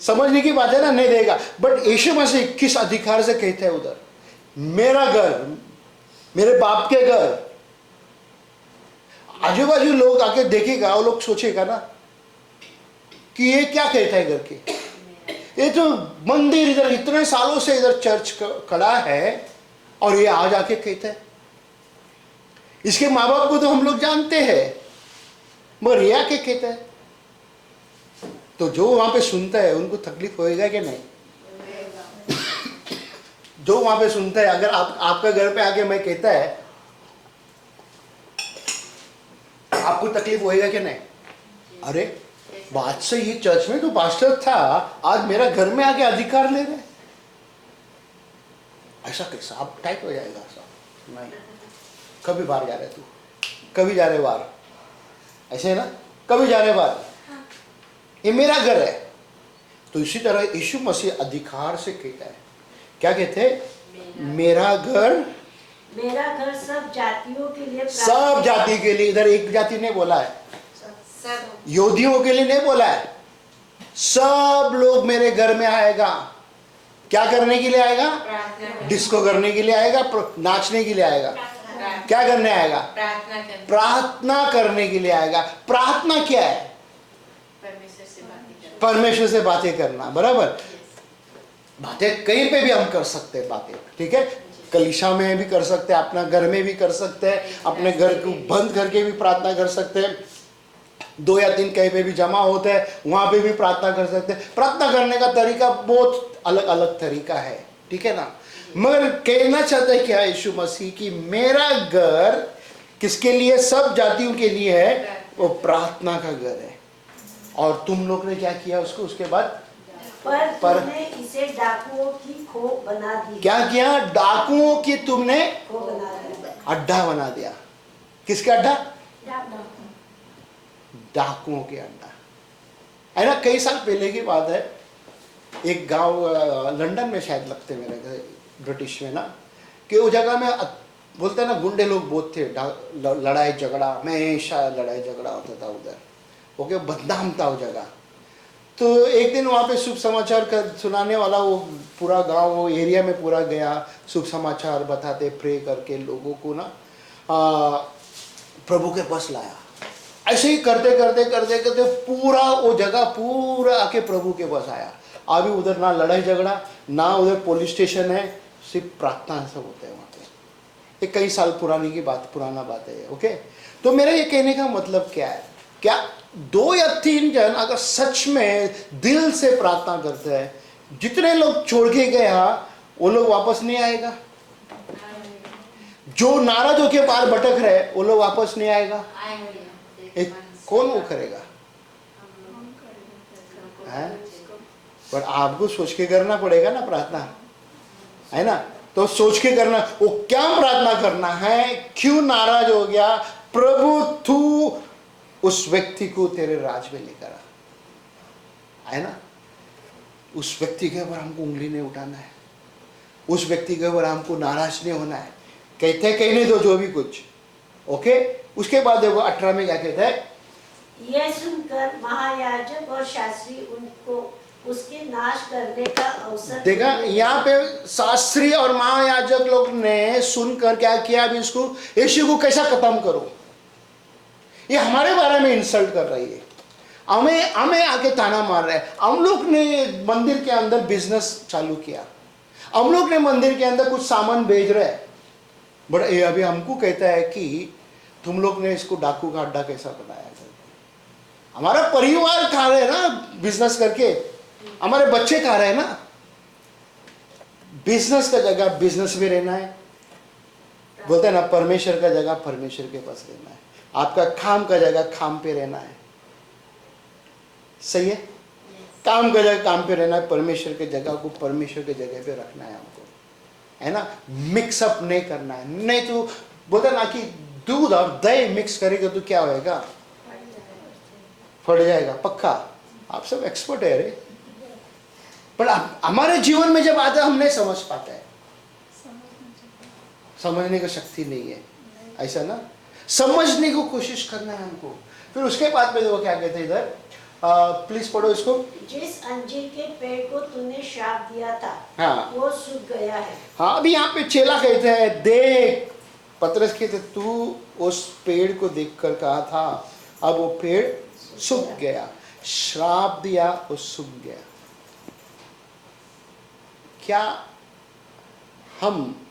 समझने की बात है ना, नहीं देगा। बट यीशु मसीह किस अधिकार से कहते हैं उधर मेरा घर, मेरे बाप के घर? आजू बाजू लोग आके देखेगा, वो लोग सोचेगा ना कि ये क्या कहता है घर के। ये तो मंदिर इधर इतने सालों से इधर चर्च खड़ा है, और ये आज आके कहता है। इसके माँ बाप को तो हम लोग जानते हैं, मगर ये आके कहता है। तो जो वहां पे सुनता है उनको तकलीफ होएगा कि नहीं? जो वहां पे सुनता है, अगर आपका घर पे आके मैं कहता है, आपको तकलीफ होएगा कि नहीं? अरे बात से ये चर्च में तो पास्टर था, आज मेरा घर में आके अधिकार ले रहे, ऐसा कैसा? आप टाइट हो जाएगा सब। नहीं, कभी बाहर जा रहे तू, कभी जा रहे बाहर, ऐसे है ना, कभी जा रहे बाहर, ये मेरा घर है। तो इसी तरह यीशु मसीह अधिकार से कहता है, क्या कहते हैं? मेरा घर सब जातियों के लिए सब जाति के लिए। इधर एक जाति ने बोला है, सब यहूदियों के लिए नहीं बोला है, सब लोग मेरे घर में आएगा। क्या करने के लिए आएगा? प्रार्थना डिस्को करने के लिए आएगा, नाचने के लिए आएगा, क्या करने आएगा? प्रार्थना करना, प्रार्थना करने के लिए आएगा। प्रार्थना क्या है? परमेश्वर से बातें करना। परमेश्वर से बातें करना, बराबर। बातें कहीं पे भी हम कर सकते हैं बातें, ठीक है? कलीसिया में भी कर सकते हैं, अपना घर में भी कर सकते हैं, अपने घर को बंद करके भी प्रार्थना कर सकते हैं, 2 या 3 कहीं पे भी जमा होते हैं वहां पे भी प्रार्थना कर सकते हैं। प्रार्थना करने का तरीका बहुत अलग अलग तरीका है, ठीक है ना? मगर कहना चाहता है क्या यीशु मसीह कि मेरा घर किसके लिए? सब जातियों के लिए है, वो प्रार्थना का घर है। और तुम लोग ने क्या किया उसको? उसके बाद पर तुमने इसे डाकुओं की खो बना दी। क्या किया? डाकुओं की तुमने खो बना दी, अड्डा बना दिया। किसका अड्डा? डाकुओं के अड्डा, है ना? कई साल पहले की बात है, एक गांव लंदन में शायद लगते मेरे, ब्रिटिश में ना, कि वो जगह में बोलते हैं ना गुंडे लोग बहुत थे, लड़ाई झगड़ा, हमेशा लड़ाई झगड़ा होता था उधर, ओके, बदनाम था वो जगह। तो एक दिन वहाँ पे शुभ समाचार सुनाने वाला वो पूरा गांव, वो एरिया में पूरा गया, शुभ समाचार बताते, प्रे करके लोगों को ना प्रभु के पास लाया। ऐसे ही करते करते करते करते पूरा वो जगह पूरा आके प्रभु के पास आया। अभी उधर ना लड़ाई झगड़ा, ना उधर पुलिस स्टेशन है, सिर्फ प्रार्थना सब होते हैं वहाँ पे। ये कई साल पुरानी की बात, पुराना बात है, ओके। तो मेरा ये कहने का मतलब क्या है? क्या 2 या 3 जन अगर सच में दिल से प्रार्थना करते हैं, जितने लोग छोड़ के गए वो लोग वापस नहीं आएगा। जो नाराज होके बाहर भटक रहे वो लोग वापस नहीं आएगा। कौन वो करेगा? है? पर आपको सोच के करना पड़ेगा ना प्रार्थना, है ना? तो सोच के करना। वो क्या प्रार्थना करना है? क्यों नाराज हो गया? प्रभु तू उस व्यक्ति को तेरे राज में लेकर आ, है ना? उस व्यक्ति के ऊपर हमको उंगली नहीं उठाना है, उस व्यक्ति के ऊपर हमको नाराज नहीं होना है। कहने दो जो भी कुछ, ओके। उसके बाद देखो 18 में क्या कहता है? यह सुनकर महायाजक और शास्त्री उनको उसके नाश करने का अवसर देखा, यहाँ पे शास्त्री और महायाजक लोग ने सुनकर क्या किया? अभी इसको, यीशु को कैसा खत्म करो, ये हमारे बारे में इंसल्ट कर रही है, हमें आके ताना मार रहे हैं। हम लोग ने मंदिर के अंदर बिजनेस चालू किया, हम लोग ने मंदिर के अंदर कुछ सामान भेज रहे हैं, बट ये अभी हमको कहता है कि तुम लोग ने इसको डाकू का अड्डा कैसा बनाया। हमारा परिवार खा रहे हैं ना बिजनेस करके, हमारे बच्चे खा रहे हैं ना। बिजनेस का जगह बिजनेस में रहना है, बोलते हैं ना, परमेश्वर का जगह परमेश्वर के पास रहना है, आपका काम का जगह काम पे रहना है। सही है? काम का जगह काम पे रहना है, परमेश्वर के जगह को परमेश्वर के जगह पे रखना है हमको, है ना? मिक्सअप नहीं करना है। नहीं तो बोलते ना कि दूध और दही मिक्स करेगा तो क्या होएगा? फट जाएगा पक्का। आप सब एक्सपर्ट है रे, पर हमारे जीवन में जब आता है हम नहीं समझ पाते हैं, समझने की शक्ति नहीं है, ऐसा ना? समझने की कोशिश करना है हमको। फिर उसके बाद में वो क्या कहते हैं इधर, प्लीज पढ़ो इसको। जिस अंजीर के पेड़ को तूने श्राप दिया था, हाँ, वो सूख गया है। हाँ, अभी यहाँ पे चेला कहते हैं, देख, पतरस कहते तू उस पेड़ को देखकर कहा था, अब वो पेड़ सूख गया, श्राप दिया वो सूख गया। क्या हम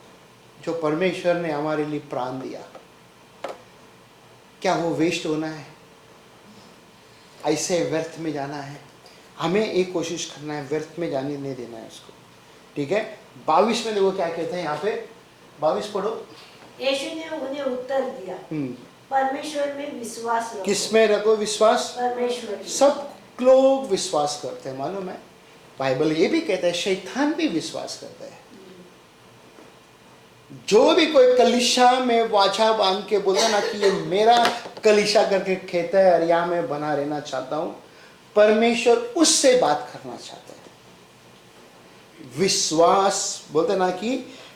जो परमेश्वर ने हमारे लिए प्राण दिया, क्या वो वेस्ट होना है? ऐसे व्यर्थ में जाना है? हमें एक कोशिश करना है, व्यर्थ में जाने नहीं देना है उसको, ठीक है? 22 में देखो क्या कहते हैं यहाँ पे, 22 पढ़ो। यीशु ने उन्हें उत्तर दिया, परमेश्वर में विश्वास रखो। किसमें रखो विश्वास? परमेश्वर में। सब लोग विश्वास करते हैं, मालूम है? बाइबल ये भी कहता है शैतान भी विश्वास करता है। जो भी कोई कलीसिया में वाचा बांध के बोलता है ना कि ये मेरा कलीसिया करके कहता है और यहाँ मैं बना रहना चाहता हूं, परमेश्वर उससे बात करना चाहता है। विश्वास बोलते ना कि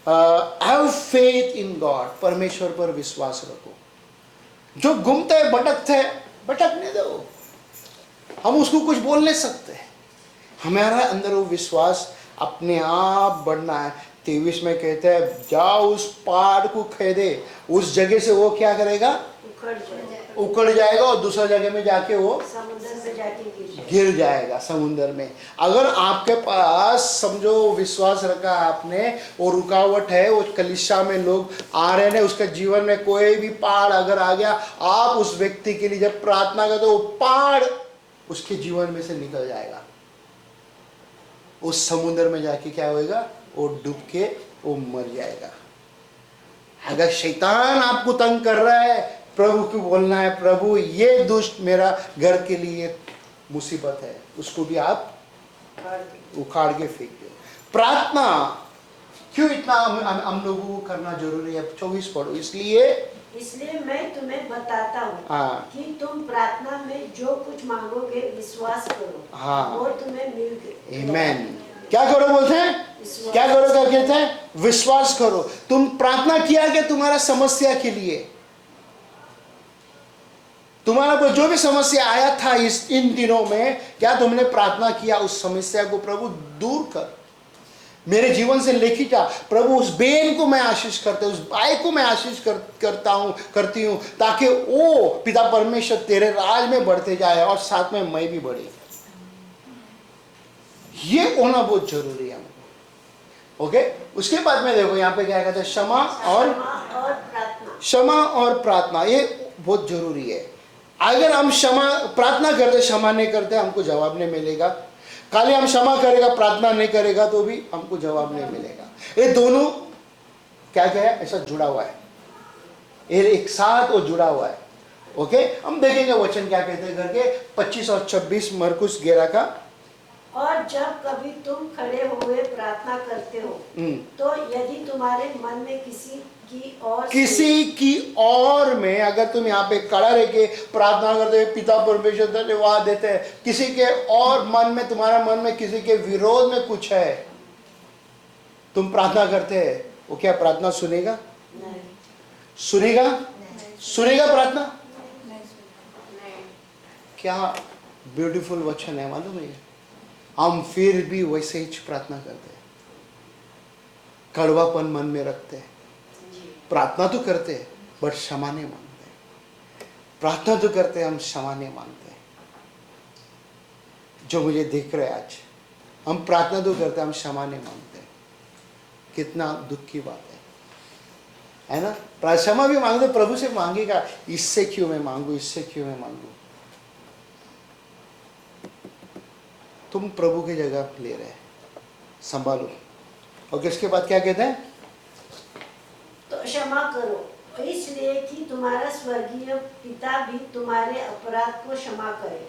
हैव फेथ इन गॉड, परमेश्वर पर विश्वास रखो। जो घूमते है भटकते है, भटकने दो, हम उसको कुछ बोल नहीं सकते। हमारा अंदर वो विश्वास अपने आप बढ़ना है। 23 में कहते हैं जाओ उस पहाड़ को खेदे, उस जगह से वो क्या करेगा? उखड़ जाएगा और दूसरा जगह में जाके वो समुद्र में जाके गिर जाएगा समुद्र में। अगर आपके पास समझो विश्वास रखा आपने और रुकावट है, वो कलीसिया में लोग आ रहे हैं, उसके जीवन में कोई भी पहाड़ अगर आ गया, आप उस व्यक्ति के लिए जब प्रार्थना करते हो, वो पहाड़ उसके जीवन में से निकल जाएगा। उस समुद्र में जाके क्या होएगा? वो डूब के वो मर जाएगा। अगर शैतान आपको तंग कर रहा है, प्रभु को बोलना है प्रभु ये दुष्ट मेरा घर के लिए मुसीबत है, उसको भी आप उखाड़ के फेंक दो। प्रार्थना क्यों इतना हम लोगों को करना जरूरी है? 24 पढ़ो। इसलिए मैं तुम्हें बताता हूँ कि तुम प्रार्थना में जो कुछ मांगोगे विश्वास करो, वो तुम्हें मिल गए। आमीन। क्या करो बोलते हैं? क्या करो क्या कहते हैं? विश्वास करो। तुम प्रार्थना किया कि तुम्हारा समस्या के लिए, तुम्हारा को जो भी समस्या आया था इन दिनों में, क्या तुमने प्रार्थना किया उस समस्या को प्रभु दूर कर, मेरे जीवन से लेके जा प्रभु। उस बहन को मैं आशीष करता हूं, उस भाई को मैं आशीष करती हूं, ताकि वो पिता परमेश्वर तेरे राज में बढ़ते जाए और साथ में मैं भी बढ़े। ये होना बहुत जरूरी है हमको। ओके, उसके बाद में देखो यहाँ पे क्या कहते हैं? क्षमा और प्रार्थना, ये बहुत जरूरी है। अगर हम प्रार्थना करते क्षमा नहीं करते, हमको जवाब नहीं मिलेगा। खाली हम क्षमा करेगा प्रार्थना नहीं करेगा तो भी हमको जवाब नहीं मिलेगा। ये दोनों क्या क्या है? ऐसा जुड़ा हुआ है, ये एक साथ वो जुड़ा हुआ है। ओके, हम देखेंगे वचन क्या कहते हैं करके 25 और 26 मरकुस 11 का। और जब कभी तुम खड़े हुए प्रार्थना करते हो, तो यदि तुम्हारे मन में किसी की और में अगर तुम यहाँ पे खड़ा रह के प्रार्थना करते हो, पिता परमेश्वर धन्यवाद देते हैं, किसी के और मन में, तुम्हारा मन में किसी के विरोध में कुछ है, तुम प्रार्थना करते हैं, वो क्या प्रार्थना सुनेगा? नहीं। सुनेगा? नहीं। सुनेगा प्रार्थना? नहीं। क्या ब्यूटीफुल वचन है, मालूम है? हम फिर भी वैसे ही प्रार्थना करते हैं, कड़वापन मन में रखते हैं। प्रार्थना तो करते हैं बट क्षमा नहीं मांगते। प्रार्थना तो करते हैं, हम क्षमा नहीं मांगते। जो मुझे देख रहे आज, हम प्रार्थना तो करते हैं, हम क्षमा नहीं मांगते। कितना दुख की बात है ना? क्षमा भी मांगते, प्रभु से मांगेगा, इससे क्यों मैं मांगू, इससे क्यों मैं मांगू। तुम प्रभु की जगह ले रहे, संभालो। और इसके बाद क्या कहते हैं? तो क्षमा करो, इसलिए कि तुम्हारा स्वर्गीय पिता भी तुम्हारे अपराध को क्षमा करे।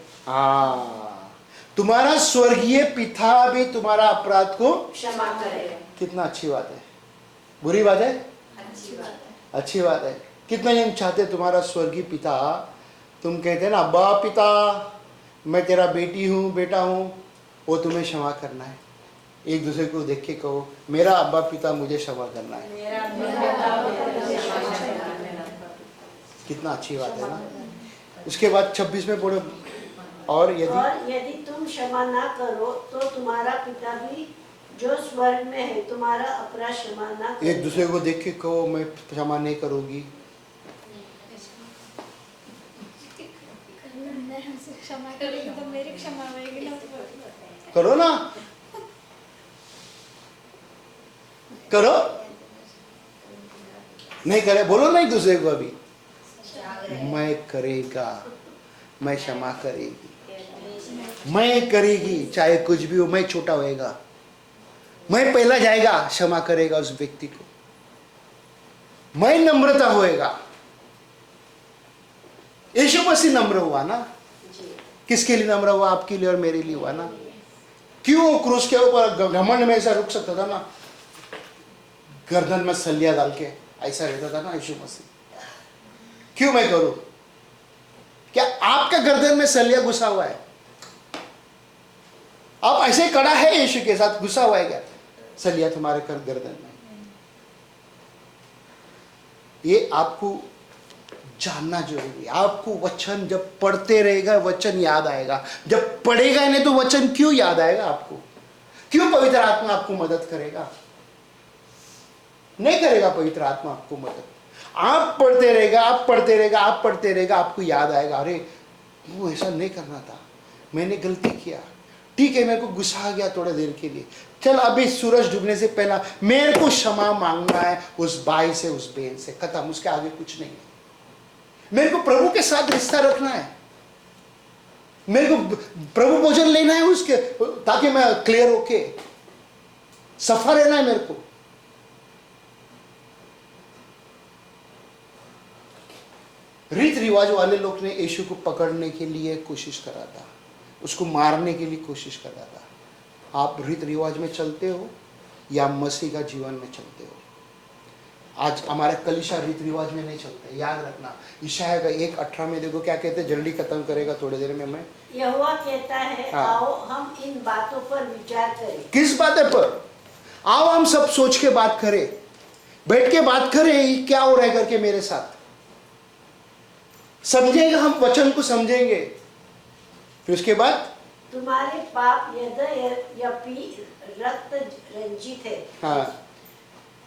तुम्हारा स्वर्गीय पिता भी तुम्हारा अपराध को क्षमा करे। कितना अच्छी बात है, बुरी बात है? अच्छी बात है। अच्छी बात है। कितना जन चाहते तुम्हारा स्वर्गीय पिता, तुम कहते हैं ना अब्बा पिता मैं तेरा बेटी हूँ, बेटा हूँ, वो तुम्हें क्षमा करना है। एक दूसरे को देख के कहो मेरा अब्बा पिता मुझे क्षमा करना है। कितना अच्छी बात है ना? उसके बाद 26 में पढ़ो, और यदि तुम क्षमा ना करो तो तुम्हारा पिता भी जो स्वर्ग में है तुम्हारा अपराध क्षमा ना करे। एक दूसरे को देख के कहो मैं क्षमा नहीं करूंगी। क्षमा करेगी तो मेरी क्षमा होगी ना। करो ना, करो। नहीं करे बोलो ना एक दूसरे को, अभी मैं करेगा, मैं क्षमा करेगी, मैं करेगी, चाहे कुछ भी हो, मैं छोटा होएगा, मैं पहला जाएगा, क्षमा करेगा उस व्यक्ति को, मैं नम्रता होएगा। यीशु मसीह नम्र हुआ ना, जी किसके लिए नम्र हुआ? आपके लिए और मेरे लिए हुआ ना। क्यों क्रूस के ऊपर घमंड में ऐसा रुक सकता था ना, गर्दन में सलिया डाल के ऐसा रहता था ना यीशु मसीह। क्यों मैं करूं? क्या आपका गर्दन में सलिया घुसा हुआ है? आप ऐसे खड़ा है यीशु के साथ, घुसा हुआ है क्या सलिया तुम्हारे गर्दन में? ये आपको जानना जरूरी है। आपको वचन जब पढ़ते रहेगा वचन याद आएगा, जब पढ़ेगा नहीं तो वचन क्यों याद आएगा आपको? क्यों पवित्र आत्मा आपको मदद करेगा? नहीं करेगा पवित्र आत्मा आपको मदद। आप पढ़ते रहेगा, आप पढ़ते रहेगा, आप पढ़ते रहेगा, आपको याद आएगा, अरे वो ऐसा नहीं करना था, मैंने गलती किया, ठीक है मेरे को गुस्सा आ गया थोड़ा देर के लिए, चल अभी सूरज डूबने से पहला मेरे को क्षमा मांगना है उस भाई से, उस बहन से, खत्म, उसके आगे कुछ नहीं है। मेरे को प्रभु के साथ रिश्ता रखना है, मेरे को प्रभु भोजन लेना है उसके, ताकि मैं क्लियर होके सफा रहना है मेरे को। रीत रिवाज वाले लोग ने यीशु को पकड़ने के लिए कोशिश करा था, उसको मारने के लिए कोशिश करा था। आप रीत रिवाज में चलते हो या मसीह का जीवन में चलते हो? आज हमारे कलीसिया रीत रिवाज में नहीं चलते, याद रखना। यशायाह का 1:18 में देखो क्या कहते हैं, जल्दी खत्म करेगा थोड़ी देर में मैं। यहोवा कहता है, हाँ। आओ हम इन बातों पर विचार करें। किस बातें पर? आओ हम सब सोच के बात करें, बैठ के बात करें क्या हो रहा है करके मेरे साथ, समझेंगे, हम वचन को समझेंगे। फिर उसके बाद तुम्हारे पाप यद्यपि रक्त रंजित है, हाँ,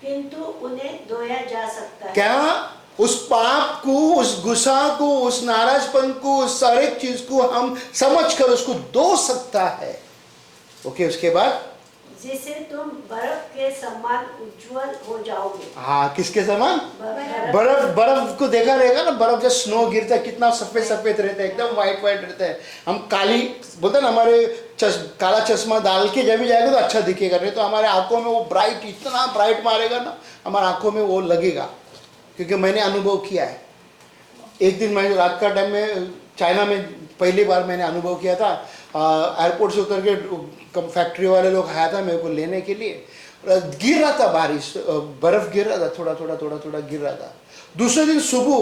किंतु उन्हें धोया जा सकता है। क्या उस पाप को, उस गुस्सा को, उस नाराजपन को, उस सारे चीज को हम समझकर उसको धो सकता है। ओके, उसके बाद जिससे तुम बर्फ के समान उज्जवल हो जाओगे। हाँ, किसके समान? बर्फ बर्फ को देखा रहेगा ना, बर्फ जब स्नो गिरता है कितना सफेद सफेद रहता है, एकदम व्हाइट व्हाइट रहता है। हम काली बोलते ना, हमारे काला चश्मा डाल के जब भी जाएगा तो अच्छा दिखेगा, नहीं तो हमारे आंखों में वो ब्राइट, इतना ब्राइट मारेगा ना, हमारे आंखों में वो लगेगा। क्योंकि मैंने अनुभव किया है। एक दिन मैं रात का टाइम में चाइना में पहली बार मैंने अनुभव किया था। एयरपोर्ट से उतर के फैक्ट्री वाले लोग आया था मेरे को लेने के लिए, गिर रहा था बारिश, बर्फ गिर रहा था, थोड़ा थोड़ा थोड़ा थोड़ा गिर रहा था। दूसरे दिन सुबह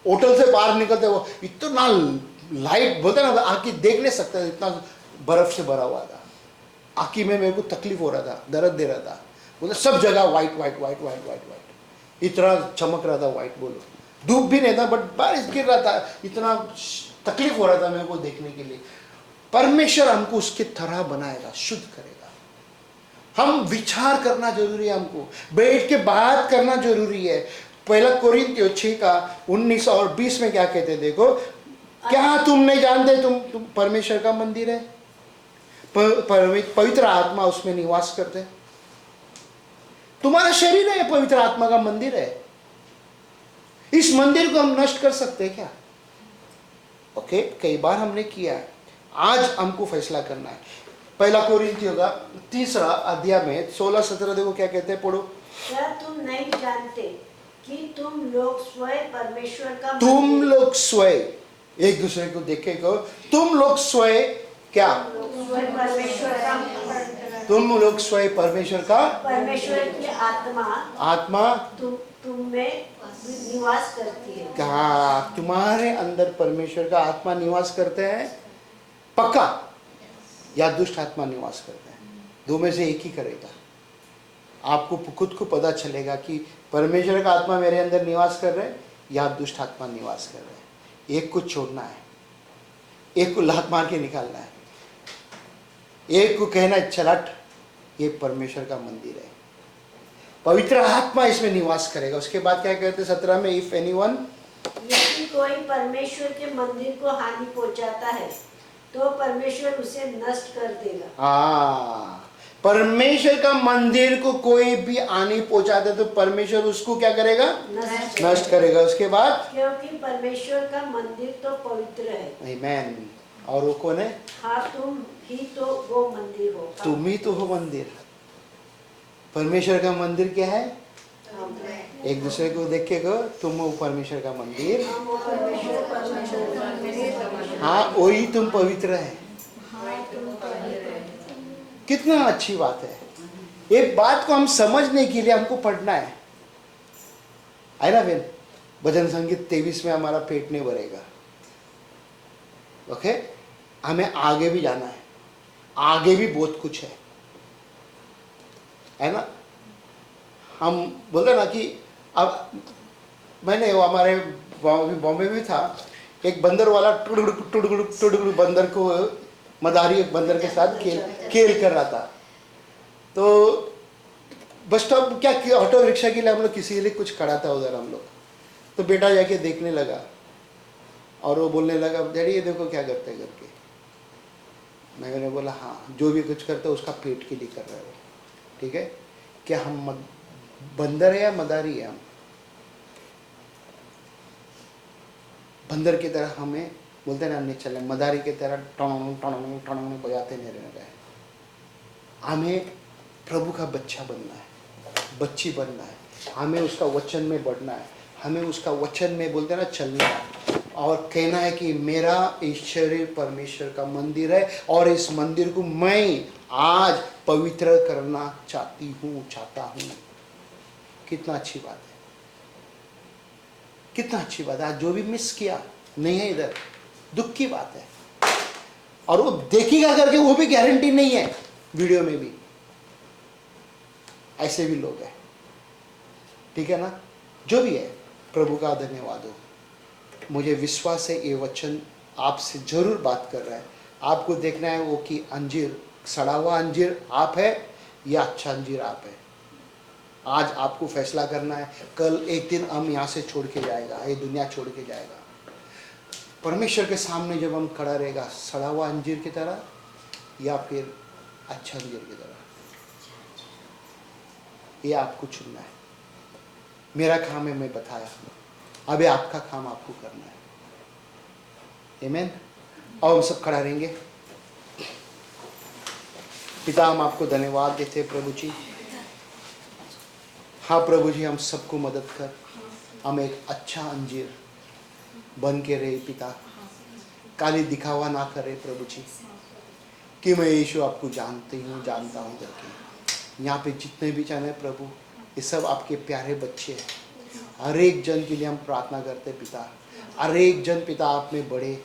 होटल से बाहर निकलते वो इतना लाइट बोलते ना, आँखी देख नहीं सकता, इतना बर्फ से भरा हुआ था। आँखी में मेरे को तकलीफ हो रहा था, दर्द दे रहा था। बोले सब जगह white white white white white white, इतना चमक रहा था वाइट। बोलो धूप भी नहीं था बट बारिश गिर रहा था, इतना तकलीफ हो रहा था मेरे को देखने के लिए। परमेश्वर हमको उसके तरह बनाएगा, शुद्ध करेगा। हम विचार करना जरूरी है, हमको बैठ के बात करना जरूरी है। पहला कोरिन्थियों 6:19 और 20 में क्या कहते हैं देखो, क्या तुम नहीं जानते तुम परमेश्वर का मंदिर है, पवित्र आत्मा उसमें निवास करते हैं। तुम्हारा शरीर है, पवित्र आत्मा का मंदिर है। इस मंदिर को हम नष्ट कर सकते हैं क्या? ओके, कई बार हमने किया है, आज हमको फैसला करना है। पहला कोरिन्थियों का 3 अध्याय में 16-17 देखो क्या कहते हैं, पढ़ो। क्या तुम नहीं जानते कि तुम लोग स्वयं परमेश्वर का तुम लोग स्वयं एक दूसरे को देखे कहो, तुम लोग स्वयं क्या? स्वयं परमेश्वर का, तुम लोग स्वयं परमेश्वर का, परमेश्वर की आत्मा तुम में निवास करती है। कहा तुम्हारे अंदर परमेश्वर का आत्मा निवास करते हैं, पक्का, या दुष्ट आत्मा निवास करते हैं? दो में से एक ही करेगा। आपको खुद को पता चलेगा कि परमेश्वर का आत्मा मेरे अंदर निवास कर रहे हैं या दुष्ट आत्मा निवास कर रहे हैं। एक को छोड़ना है, एक को लात मार के निकालना है, एक को कहना है चलट, ये परमेश्वर का मंदिर है, पवित्र आत्मा इसमें निवास करेगा। उसके बाद क्या कहते हैं 17 में, इफ एनीवन, यदि कोई परमेश्वर के मंदिर को हानि पहुंचाता है तो परमेश्वर उसे नष्ट कर देगा। हाँ, परमेश्वर का मंदिर को कोई भी हानि पहुंचाता तो परमेश्वर उसको क्या करेगा? नष्ट करेगा। उसके बाद, क्योंकि परमेश्वर का मंदिर तो पवित्र है। आमीन। और वो कौन है? हाँ, तुम ही तो वो मंदिर हो। तुम ही तो हो मंदिर। परमेश्वर का मंदिर क्या है? एक दूसरे को देख के कहो तुम हो परमेश्वर का मंदिर, हाँ वही तुम पवित्र है। कितना अच्छी बात है। एक बात को हम समझने के लिए हमको पढ़ना है ना बहन। भजन संगीत 23 में हमारा पेट नहीं भरेगा। ओके, हमें आगे भी जाना है, आगे भी बहुत कुछ है ना। हम बोलते ना कि अब मैंने वो हमारे बॉम्बे में था, एक बंदर वाला टुडगुड़ बंदर को मदारी एक बंदर के साथ खेल कर रहा था। तो बस स्टॉप क्या ऑटो रिक्शा के लिए हम लोग किसी के लिए कुछ खड़ा था उधर हम लोग। तो बेटा जाके देखने लगा और वो बोलने लगा डैडी ये देखो क्या करते हैं करके। मैंने बोला हाँ जो भी कुछ करता है उसका पेट के लिए कर रहे हो, ठीक है। क्या हम बंदर है या मदारी है? हम बंदर की तरह हमें बोलते ना नहीं चले, मदारी की तरह टोंग टोंग टोंग बजाते नहीं रहना है। हमें प्रभु का बच्चा बनना है, बच्ची बनना है। हमें उसका वचन में बढ़ना है, हमें उसका वचन में बोलते ना चलना है और कहना है कि मेरा इस शरीर परमेश्वर का मंदिर है और इस मंदिर को मैं आज पवित्र करना चाहता हूँ। कितना अच्छी बात है, कितना अच्छी बात है। आज जो भी मिस किया नहीं है इधर, दुख की बात है। और वो देखेगा करके वो भी गारंटी नहीं है, वीडियो में भी ऐसे भी लोग हैं, ठीक है ना। जो भी है प्रभु का धन्यवाद हो। मुझे विश्वास है ये वचन आपसे जरूर बात कर रहा है। आपको देखना है वो कि अंजीर, सड़ा हुआ अंजीर आप है या अच्छा अंजीर आप है। आज आपको फैसला करना है। कल एक दिन हम यहाँ से छोड़ के जाएगा, ये दुनिया छोड़ के जाएगा। परमेश्वर के सामने जब हम खड़ा रहेगा, सड़ा हुआ अंजीर की तरह या फिर अच्छा अंजीर की तरह, ये आपको चुनना है। मेरा काम है मैं बताया, अभी आपका काम आपको करना है। आमीन। और हम सब खड़ा रहेंगे। पिता हम आपको धन्यवाद देते हैं प्रभु जी। हाँ प्रभु जी, हम सबको मदद कर, हम एक अच्छा अंजीर बन के रहे पिता। काली दिखावा ना करे प्रभु जी कि मैं यीशु आपको जानता हूँ करके। यहाँ पे जितने भी जन है प्रभु, ये सब आपके प्यारे बच्चे हैं। हर एक जन के लिए हम प्रार्थना करते पिता, हर एक जन पिता आप में बढ़े।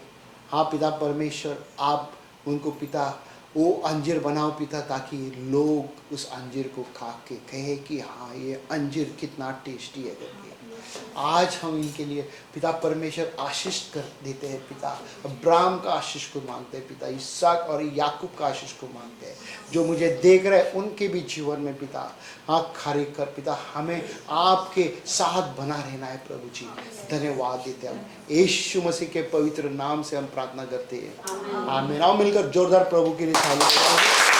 हाँ पिता परमेश्वर, आप उनको पिता वो अंजीर बनाओ पिता, ताकि लोग उस अंजीर को खा के कहे कि हाँ ये अंजीर कितना टेस्टी है करके। आज हम इनके लिए पिता परमेश्वर आशीष कर देते हैं पिता। अब्राहम का आशीष को मांगते हैं पिता, इसहाक और याकूब का आशीष को मांगते हैं। जो मुझे देख रहे हैं उनके भी जीवन में पिता हाँ खारी कर पिता। हमें आपके साथ बना रहना है प्रभु जी। धन्यवाद देते हैं हम यीशु मसीह के पवित्र नाम से हम प्रार्थना करते हैं, आमीन। आओ मिलकर जोरदार प्रभु के लिए ताली बजाएं।